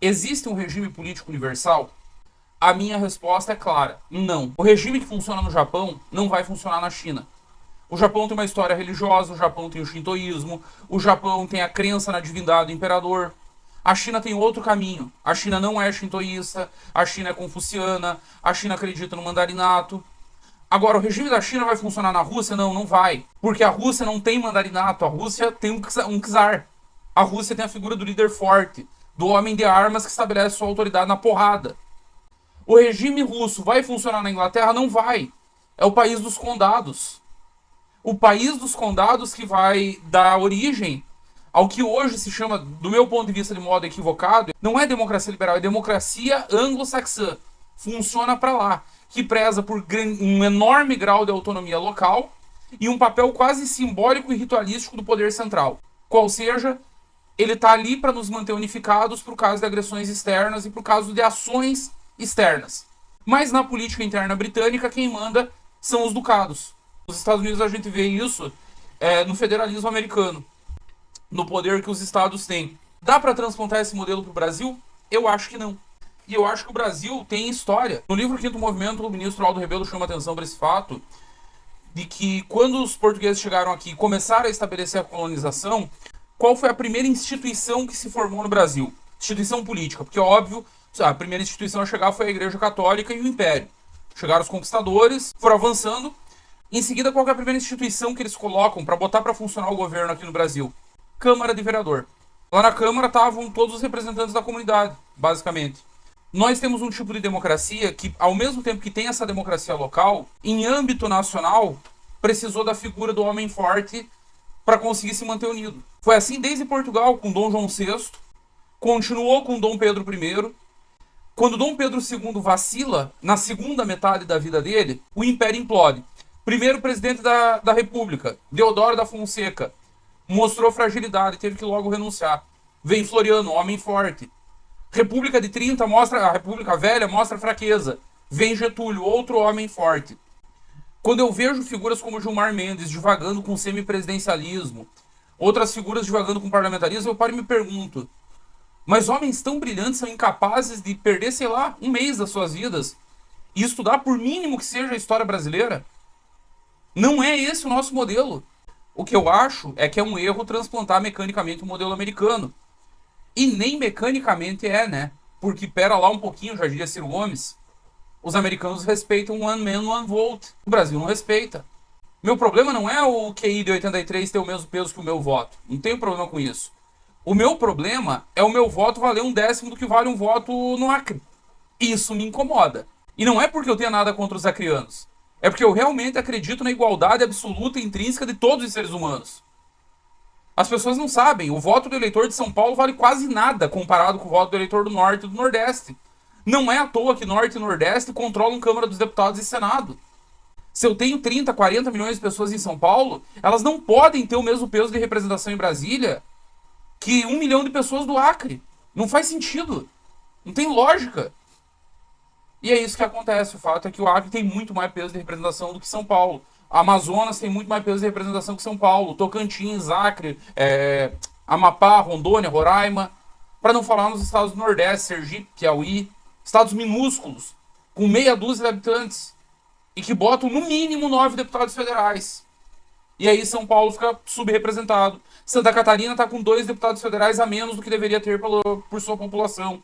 Existe um regime político universal? A minha resposta é clara: não. O regime que funciona no Japão não vai funcionar na China. O Japão tem uma história religiosa, o Japão tem o shintoísmo, o Japão tem a crença na divindade do imperador. A China tem outro caminho. A China não é shintoísta, a China é confuciana, a China acredita no mandarinato. Agora, o regime da China vai funcionar na Rússia? Não, não vai. Porque a Rússia não tem mandarinato, a Rússia tem um czar. A Rússia tem a figura do líder forte, do homem de armas que estabelece sua autoridade na porrada. O regime russo vai funcionar na Inglaterra? Não vai. É o país dos condados. O país dos condados que vai dar origem ao que hoje se chama, do meu ponto de vista de modo equivocado, não é democracia liberal, é democracia anglo-saxã. Funciona para lá, que preza por um enorme grau de autonomia local e um papel quase simbólico e ritualístico do poder central. Qual seja, ele está ali para nos manter unificados por causa de agressões externas e por causa de ações externas. Mas na política interna britânica, quem manda são os ducados. Nos Estados Unidos a gente vê isso no federalismo americano, no poder que os estados têm. Dá para transplantar esse modelo para o Brasil? Eu acho que não. E eu acho que o Brasil tem história. No livro Quinto Movimento, o ministro Aldo Rebelo chama atenção para esse fato de que quando os portugueses chegaram aqui e começaram a estabelecer a colonização, qual foi a primeira instituição que se formou no Brasil? Instituição política, porque óbvio, a primeira instituição a chegar foi a Igreja Católica e o Império. Chegaram os conquistadores, foram avançando. Em seguida, qual é a primeira instituição que eles colocam para botar para funcionar o governo aqui no Brasil? Câmara de Vereador. Lá na Câmara estavam todos os representantes da comunidade, basicamente. Nós temos um tipo de democracia que, ao mesmo tempo que tem essa democracia local, em âmbito nacional, precisou da figura do homem forte para conseguir se manter unido. Foi assim desde Portugal, com Dom João VI, continuou com Dom Pedro I. Quando Dom Pedro II vacila, na segunda metade da vida dele, o Império implode. Primeiro presidente da República, Deodoro da Fonseca, mostrou fragilidade, teve que logo renunciar. Vem Floriano, homem forte. República de 30 mostra, a República Velha mostra fraqueza. Vem Getúlio, outro homem forte. Quando eu vejo figuras como Gilmar Mendes divagando com semipresidencialismo, outras figuras divagando com parlamentarismo, eu paro e me pergunto, mas homens tão brilhantes são incapazes de perder, sei lá, um mês das suas vidas e estudar, por mínimo que seja, a história brasileira? Não é esse o nosso modelo. O que eu acho é que é um erro transplantar mecanicamente o modelo americano. E nem mecanicamente é, né? Porque, pera lá um pouquinho, já diria Ciro Gomes, os americanos respeitam one man, one vote. O Brasil não respeita. Meu problema não é o QI de 83 ter o mesmo peso que o meu voto. Não tenho problema com isso. O meu problema é o meu voto valer 1/10 do que vale um voto no Acre. Isso me incomoda. E não é porque eu tenha nada contra os acrianos. É porque eu realmente acredito na igualdade absoluta e intrínseca de todos os seres humanos. As pessoas não sabem, o voto do eleitor de São Paulo vale quase nada comparado com o voto do eleitor do Norte e do Nordeste. Não é à toa que Norte e Nordeste controlam Câmara dos Deputados e Senado. Se eu tenho 30, 40 milhões de pessoas em São Paulo, elas não podem ter o mesmo peso de representação em Brasília que 1 milhão de pessoas do Acre. Não faz sentido. Não tem lógica. E é isso que acontece. O fato é que o Acre tem muito mais peso de representação do que São Paulo. A Amazonas tem muito mais peso de representação que São Paulo. Tocantins, Acre, Amapá, Rondônia, Roraima. Para não falar nos estados do Nordeste, Sergipe, Piauí. Estados minúsculos, com meia dúzia de habitantes. E que botam no mínimo 9 deputados federais. E aí São Paulo fica subrepresentado. Santa Catarina está com 2 deputados federais a menos do que deveria ter por sua população.